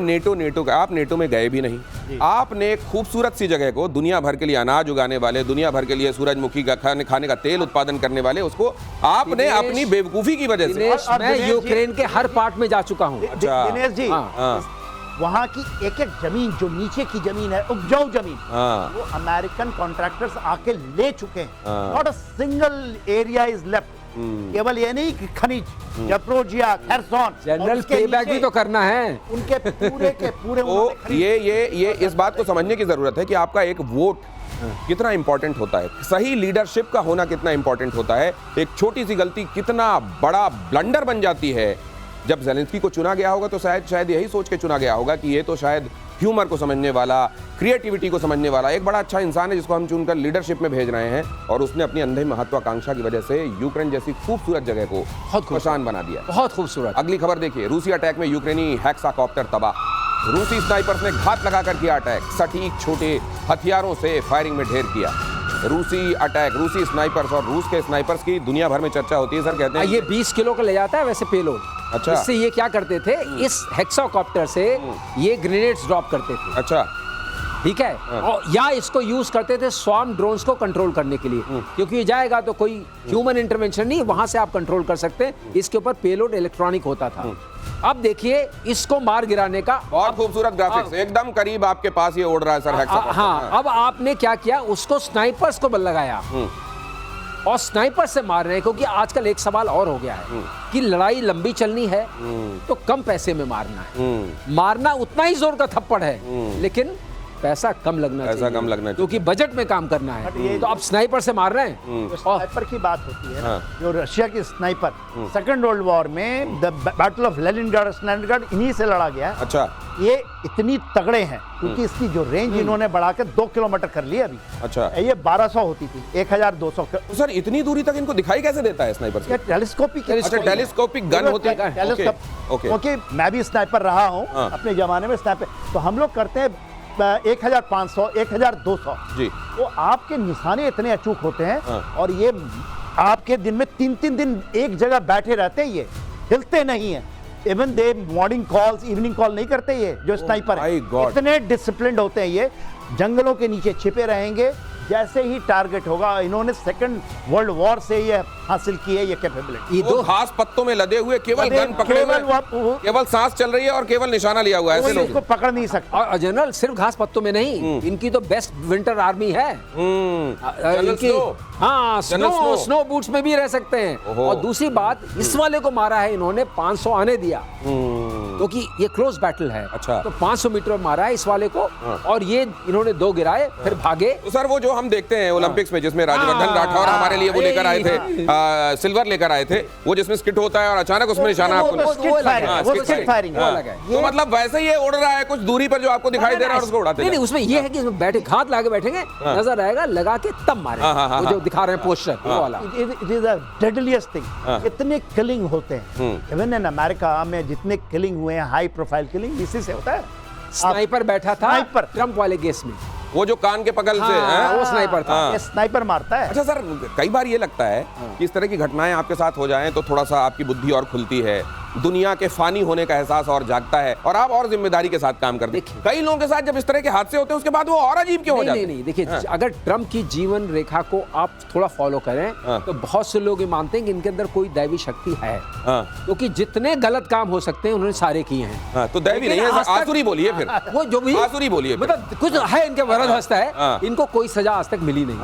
Speaker 1: आप नेटो में गए भी नहीं. आपने एक खूबसूरत सी जगह को, दुनिया भर के लिए अनाज उगाने वाले, दुनिया भर के लिए सूरजमुखी का खाने का तेल उत्पादन करने वाले, उसको आपने अपनी बेवकूफी की वजह से.
Speaker 2: मैं यूक्रेन के हर पार्ट में जा चुका हूँ.
Speaker 3: दिनेश जी, वहाँ की एक जमीन, जो नीचे की जमीन है, उपजाऊ जमीन, वो अमेरिकन कॉन्ट्रैक्टर्स आके ले चुके हैं. Not a single area is left. केवल ये नहीं कि खनिज, जप्रोजिया, खेरसोन,
Speaker 2: जनरल पेबैक भी तो करना है
Speaker 3: उनके पूरे के पूरे.
Speaker 1: ये इस बात को समझने की जरूरत है कि आपका एक वोट कितना इंपॉर्टेंट होता है, सही लीडरशिप का होना कितना इंपॉर्टेंट होता है. एक छोटी सी गलती कितना बड़ा ब्लंडर बन जाती है. जब ज़ेलेंस्की को चुना गया होगा तो शायद यही सोच के चुना गया होगा कि ये तो शायद ह्यूमर को समझने वाला, क्रिएटिविटी को समझने वाला एक बड़ा अच्छा इंसान है, जिसको हम चुनकर लीडरशिप में भेज रहे हैं. और उसने अपनी अंधे महत्वाकांक्षा की वजह से यूक्रेन जैसी खूबसूरत जगह को बहुत खुशान बना दिया.
Speaker 2: बहुत खूबसूरत.
Speaker 1: अगली खबर देखिए, रूसी अटैक में यूक्रेनी हेक्साकॉप्टर तबाह. रूसी स्नाइपर्स ने घात लगाकर किया अटैक. सटीक छोटे हथियारों से फायरिंग में ढेर किया. रूसी अटैक, रूसी स्नाइपर्स और रूस के स्नाइपर्स की दुनिया भर में चर्चा होती है सर. कहते हैं
Speaker 2: ये 20 किलो का ले जाता है वैसे पेलोड.
Speaker 1: अच्छा.
Speaker 2: इससे ये क्या करते थे, इस हेक्साकॉप्टर से ये ग्रेनेड्स ड्रॉप करते थे.
Speaker 1: अच्छा.
Speaker 2: ठीक है, और या इसको यूज करते थे स्वार्म ड्रोन्स को कंट्रोल करने के लिए, क्योंकि ये जाएगा तो कोई ह्यूमन इंटरवेंशन नहीं, वहां से आप कंट्रोल कर सकते हैं। इसके ऊपर पेलोड इलेक्ट्रॉनिक होता था। अब देखिए इसको मार गिराने का
Speaker 1: बहुत खूबसूरत ग्राफिक्स, एकदम करीब आपके पास ये उड़ रहा है सर हेक्सापॉड।
Speaker 2: हाँ, अब आपने क्या किया, उसको स्नाइपर्स को लगाया और स्नाइपर से मार रहे हैं, क्योंकि आजकल एक सवाल और हो गया है कि लड़ाई लंबी चलनी है तो कम पैसे में मारना है। मारना उतना ही जोर का थप्पड़ है, लेकिन पैसा कम लगना चाहिए, क्योंकि बजट में काम करना है। तो अब स्नाइपर से मार रहे हैं।
Speaker 3: स्नाइपर की बात होती है ना, जो रशिया की स्नाइपर सेकंड वर्ल्ड वॉर में द बैटल ऑफ लेनिनग्राड इन्हीं से लड़ा गया।
Speaker 1: अच्छा,
Speaker 3: ये इतनी तगड़े हैं क्योंकि इसकी जो रेंज इन्होंने बढ़ाकर 2 किलोमीटर कर ली अभी।
Speaker 1: अच्छा,
Speaker 3: ये 1200 होती थी, 1200।
Speaker 1: तो सर इतनी दूरी तक इनको दिखाई कैसे देता है स्नाइपर से? टेलीस्कोपिक गन होती है।
Speaker 3: क्योंकि मैं भी स्नाइपर रहा हूँ अपने जमाने में। स्नाइपर तो हम लोग करते हैं 1500, 1200 जी। तो आपके निशाने इतने अचूक होते हैं और ये आपके दिन में 3-3 दिन एक जगह बैठे रहते हैं, ये हिलते नहीं है। Even they morning calls, evening call नहीं करते ये जो स्नाइपर है। इतने डिसिप्लिन्ड होते हैं ये, जंगलों के नीचे छिपे रहेंगे, जैसे ही टारगेट होगा। इन्होंने सेकंड वर्ल्ड वॉर से ये हासिल की है ये कैपेबिलिटी।
Speaker 1: ये दो घास पत्तों में लदे हुए, केवल गन पकड़े हुए, केवल सांस चल रही है और केवल निशाना लिया हुआ है, ऐसे लोग
Speaker 3: इसको पकड़ नहीं सकते।
Speaker 2: और जनरल सिर्फ घास पत्तों में नहीं, इनकी तो बेस्ट विंटर आर्मी है। इनकी हाँ, स्नो बूट्स में भी रह सकते हैं। और दूसरी बात, इस वाले को मारा है इन्होंने 500 आने दिया, क्योंकि ये क्लोज बैटल है।
Speaker 1: अच्छा,
Speaker 2: तो 500 मीटर में मारा है इस वाले को, और ये इन्होंने 2 गिराए, फिर भागे।
Speaker 1: तो सर वो जो हम देखते हैं ओलंपिक्स में, जिसमें राजवर्धन राठौर हमारे लिए वो लेकर आए थे, सिल्वर लेकर आए थे, वो जिसमें स्किट होता है और अचानक उसमें निशाना आपको, तो मतलब वैसे ही ये उड़ रहा है कुछ दूरी पर, जो आपको दिखाई दे रहा है उसको उड़ाते हैं।
Speaker 2: नहीं, उसमें ये है कि बैठे घात लाके बैठेंगे, नजर आएगा, लगा के तब मारे, जो दिखा रहे हैं पोस्टर वो वाला।
Speaker 3: It is the deadliest thing. इतने किलिंग होते हैं, इवन इन अमेरिका में जितने किलिंग हुए हैं, हाई प्रोफाइल किलिंग इसी से होता है।
Speaker 2: स्नाइपर बैठा था ट्रंप वाले केस में,
Speaker 1: वो जो कान के पगल से
Speaker 2: वो स्नाइपर था।
Speaker 3: ये स्नाइपर मारता है।
Speaker 1: अच्छा सर, कई बार ये लगता है कि इस तरह की घटनाएं आपके साथ हो जाएं तो थोड़ा सा आपकी बुद्धि और खुलती है, दुनिया के फानी होने का एहसास और जागता है, और आप और जिम्मेदारी के साथ काम करते हैं। कई लोगों के साथ जब इस तरह के हादसे होते हैं उसके बाद वो और अजीब क्यों हो जाते हैं?
Speaker 2: नहीं, देखिए, अगर ट्रंप की जीवन रेखा को आप थोड़ा फॉलो करें तो बहुत से लोग ये मानते हैं कि इनके अंदर कोई दैवी शक्ति है, क्योंकि जितने गलत काम हो सकते हैं उन्होंने सारे किए हैं।
Speaker 1: तो दैवी नहीं है, आसुरी बोलिए फिर,
Speaker 2: वो जो भी
Speaker 1: आसुरी बोलिए,
Speaker 2: मतलब कुछ है इनके वरद हस्त है, इनको कोई सजा आज तक मिली नहीं।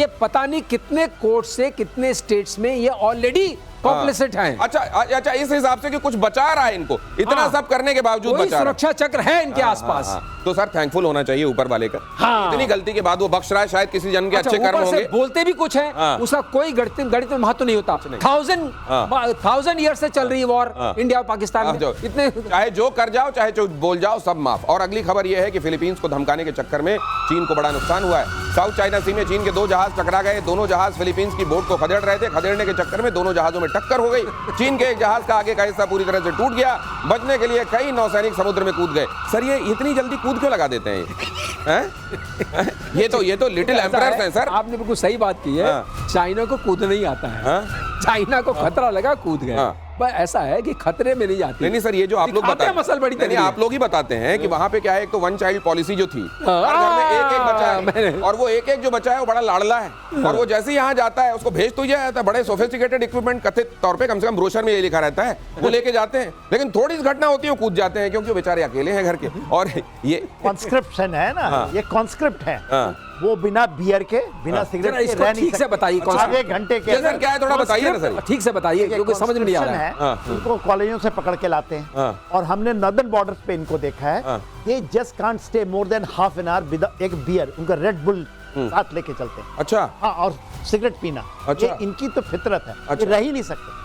Speaker 2: ये पता नहीं कितने कोर्ट से, कितने स्टेट्स में ये ऑलरेडी कॉम्प्लिसिट हैं।
Speaker 1: अच्छा, इस हिसाब से कि कुछ बचा रहा है इनको, इतना सब करने के बावजूद बचा रहा है,
Speaker 2: सुरक्षा चक्र है इनके आसपास।
Speaker 1: तो सर थैंकफुल होना चाहिए ऊपर वाले का। इतनी गलती के बाद वो बख्श रहा है, शायद किसी जन के अच्छे कर्म होंगे।
Speaker 2: बोलते भी कुछ है, उसका कोई गणित में महत्व नहीं होता। 1000 ईयर से चल रही वॉर इंडिया और पाकिस्तान में, इतने
Speaker 1: चाहे जो कर जाओ, चाहे जो बोल जाओ, सब माफ। और अगली खबर यह है कि फिलीपींस को धमकाने के चक्कर में चीन को बड़ा नुकसान हुआ है। साउथ चाइना सी में चीन के 2 जहाज टकरा गए। दोनों जहाज फिलीपींस की बोट को खदेड़ रहे थे। खदेड़ने के चक्कर में दोनों जहाजों में टक्कर हो गई। चीन के एक जहाज का आगे का हिस्सा पूरी तरह से टूट गया। बचने के लिए कई नौसैनिक समुद्र में कूद गए। सर ये इतनी जल्दी कूद क्यों लगा देते हैं? ये तो लिटिल एम्परर्स हैं सर।
Speaker 2: आपने बिल्कुल सही बात की है। चाइना को कूदना नहीं आता है। चाइना को खतरा लगा, कूद गए। पर ऐसा है कि खतरे में नहीं जाती।
Speaker 1: नहीं सर, ये जो आप लोग बताते हैं,
Speaker 2: मसल बड़ी
Speaker 1: नहीं, आप लोग ही बताते हैं कि वहां पे क्या है, एक तो 1 चाइल्ड पॉलिसी जो थी, हर घर में एक बच्चा है, और वो एक जो बच्चा है वो बड़ा लाडला है, और वो जैसे ही यहाँ जाता है उसको भेज तो दिया जाता है, बड़े सोफिस्टिकेटेड इक्विपमेंट कथित तौर पे, कम से कम ब्रोशर में ये लिखा रहता है, वो लेके जाते हैं। लेकिन थोड़ी सी घटना होती है वो कूद जाते हैं, क्योंकि बेचारे अकेले हैं घर के। और ये
Speaker 3: कॉन्स्क्रिप्शन है ना, ये कॉन्स्क्रिप्ट है, वो बिना बियर के, बिना सिगरेट के रह नहीं
Speaker 2: ठीक से बताइए।
Speaker 3: आधे घंटे के
Speaker 1: सर क्या है, थोड़ा बताइए ना सर,
Speaker 2: ठीक से बताइए, क्योंकि समझ में नहीं आ रहा है।
Speaker 3: इनको कॉलेजों से पकड़ के लाते हैं, और हमने नॉर्दर्न बॉर्डर्स पे इनको देखा है, ये just can't stay more than half an hour with एक बियर, उनका रेड बुल साथ लेके चलते हैं।
Speaker 1: अच्छा,
Speaker 3: हाँ, और सिगरेट पीना, ये इनकी तो फितरत है। ये रह ही नहीं सकते।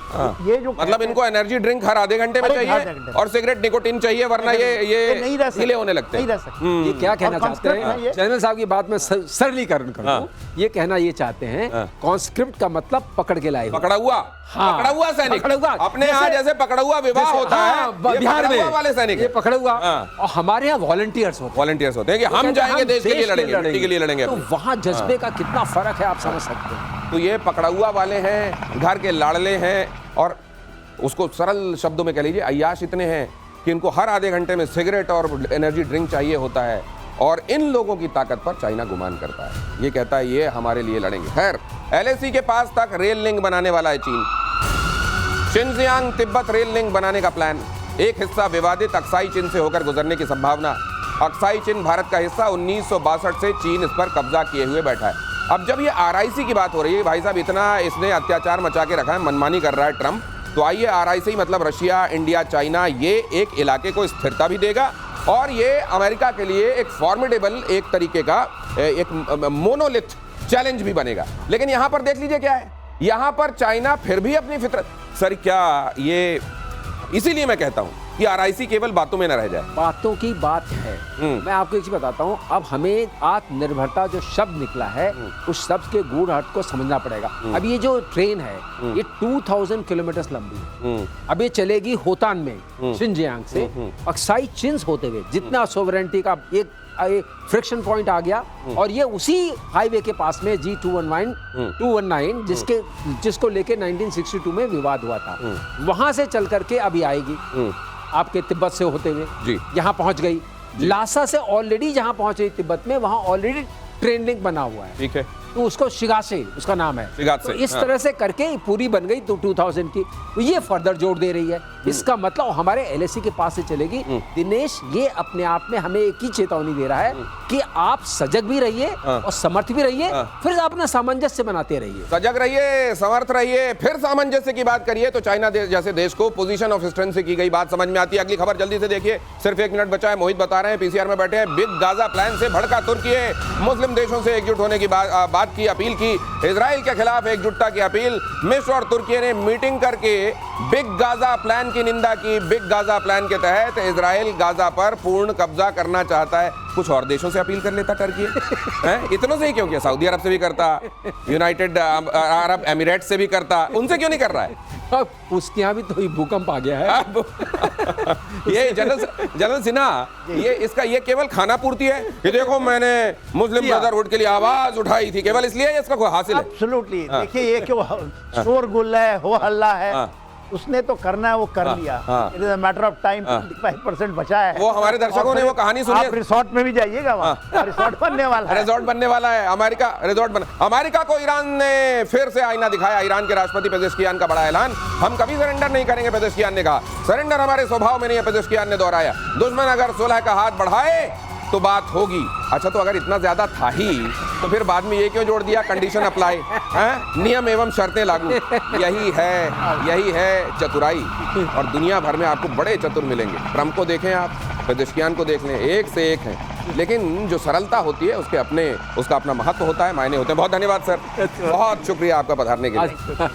Speaker 3: ये जो
Speaker 1: मतलब इनको एनर्जी ड्रिंक हर आधे घंटे में चाहिए, और सिगरेट निकोटीन चाहिए, वरना ये
Speaker 3: नहीं रह सकते,
Speaker 1: होने लगते हैं।
Speaker 3: नहीं रह सकते।
Speaker 2: ये क्या कहना चाहते हैं जनरल साहब की बात में सरलीकरण करूं, ये कहना ये चाहते हैं कॉन्स्क्रिप्ट का मतलब पकड़ के लाए,
Speaker 1: पकड़ा हुआ, पकड़ा हुआ सैनिक। अपने यहाँ जैसे पकड़ा हुआ विवाह होता है,
Speaker 2: बिहार में
Speaker 1: वाले सैनिक
Speaker 2: ये पकड़ा हुआ, और हमारे यहाँ वॉलंटियर्स होते
Speaker 1: हैं कि हम जाएंगे देश के लिए लड़ेंगे, मिट्टी के लिए लड़ेंगे।
Speaker 2: तो वहाँ जज्बे का कितना फर्क है आप समझ सकते हैं।
Speaker 1: तो ये पकड़ा हुआ वाले हैं, घर के लाडले हैं, और उसको सरल शब्दों में कह लीजिए अय्याश इतने हैं कि इनको हर आधे घंटे में सिगरेट और एनर्जी ड्रिंक चाहिए होता है। और इन लोगों की ताकत पर चाइना गुमान करता है। ये कहता है ये हमारे लिए लड़ेंगे। खैर, LAC के पास तक रेल लिंक बनाने वाला है चीन। शिनजियांग तिब्बत रेल लिंक बनाने का प्लान, एक हिस्सा विवादित अक्साई चिन से होकर गुजरने की संभावना। अक्साई चिन भारत का हिस्सा, 1962 से चीन इस पर कब्जा किए हुए बैठा है। अब जब ये RIC की बात हो रही है, भाई साहब इतना इसने अत्याचार मचा के रखा है, मनमानी कर रहा है ट्रंप, तो आइए RIC मतलब रशिया, इंडिया, चाइना, ये एक इलाके को स्थिरता भी देगा और ये अमेरिका के लिए एक फॉर्मिडेबल, एक तरीके का एक मोनोलिथ चैलेंज भी बनेगा। लेकिन यहां पर देख लीजिए क्या है, यहां पर चाइना फिर भी अपनी फितरत, सर क्या ये, इसीलिए मैं कहता हूं कि RIC केवल बातों में न रह जाए।
Speaker 2: बातों की बात है। मैं आपको एक चीज बताता हूं, अब हमें आत्मनिर्भरता जो शब्द निकला है, उस शब्द के गूढ़ अर्थ को समझना पड़ेगा। अब ये जो ट्रेन है, ये 2000 किलोमीटर लंबी है। अब ये चलेगी होतान में, शिनजियांग से अक्साई चिन होते हुए, जितना सोवरेंटी का एक फ्रिक्शन पॉइंट आ गया, और ये उसी हाईवे के पास में G219 जिसको लेके 1962 में विवाद हुआ था, वहां से चल करके अभी आएगी आपके तिब्बत से होते हुए यहाँ पहुंच गई। लासा से ऑलरेडी जहां पहुंच रही तिब्बत में, वहां ऑलरेडी ट्रेन लिंक बना हुआ है।
Speaker 1: ठीक है,
Speaker 2: तो उसको शिगासे उसका नाम है।
Speaker 1: शिगासे,
Speaker 2: तो इस तरह से करके पूरी बन गई तो 2000 की, तो ये फर्दर जोड़ दे रही है। इसका मतलब हमारे LAC के पास से चलेगी। दिनेश, ये अपने आप में हमें एक ही चेतावनी दे रहा है कि आप सजग भी रहिए और समर्थ भी रहिए, फिर अपना सामंजस्य बनाते रहिए।
Speaker 1: सजग रहिए, समर्थ रहिए, फिर सामंजस्य की बात करिए तो चाइना जैसे देश को पोजीशन ऑफ स्ट्रेंथ से की गई बात समझ में आती है। अगली खबर जल्दी से देखिए, सिर्फ 1 मिनट बचा है। मोहित बता रहे हैं PCR में बैठे हैं, बिग गाजा प्लान से भड़का तुर्की, मुस्लिम देशों से एकजुट होने की बात की, अपील की, इजराइल के खिलाफ एकजुटता की अपील। मिस्र और तुर्की ने मीटिंग करके बिग गाजा प्लान की निंदा की। बिग गाजा प्लान के तहत इजराइल गाजा पर पूर्ण कब्जा करना चाहता है। कुछ और देशों से अपील कर लेता टर्की हैं, इतनों से ही क्यों किया? सऊदी अरब से भी करता, यूनाइटेड अरब एमिरेट्स से भी करता, उनसे क्यों नहीं कर रहा है?
Speaker 2: अब उसके यहाँ भी तो भूकंप आ गया है।
Speaker 1: ये जनरल सिन्हा, ये केवल खाना पूर्ति है कि देखो मैंने मुस्लिम ब्रदरहुड के लिए आवाज उठाई थी, केवल इसलिए इसका कोई हासिल है?
Speaker 3: एब्सोल्युटली। देखिए, ये क्यों शोरगुल है, हो हल्ला है, उसने तो करना है, वो कर लिया। It is a matter of time. 25% बचा है।
Speaker 1: वो हमारे दर्शकों ने वो कहानी सुनी।
Speaker 3: आप रिसोर्ट में भी जाइएगा, वहाँ रिसोर्ट बनने वाला है।
Speaker 1: रिसोर्ट बनने वाला है, अमेरिका रिसोर्ट बना। अमेरिका को ईरान ने फिर से आईना दिखाया। ईरान के राष्ट्रपति पेजेश्कियान का बड़ा ऐलान, हम कभी सरेंडर नहीं करेंगे, पेजेश्कियान ने कहा। सरेंडर हमारे स्वभाव में नहीं है, पेजेश्कियान ने दोहराया। दुश्मन अगर सुलह का हाथ बढ़ाए तो बात होगी। अच्छा, तो अगर इतना ज्यादा था ही तो फिर बाद में ये क्यों जोड़ दिया, कंडीशन अप्लाई, नियम एवं शर्तें लागू। यही है चतुराई, और दुनिया भर में आपको बड़े चतुर मिलेंगे। ट्रंप को देखें आप, पेजेश्कियान को देख लें, एक से एक हैं, लेकिन जो सरलता होती है उसका अपना महत्व होता है, मायने होते हैं। बहुत धन्यवाद सर, बहुत शुक्रिया आपका पधारने के लिए।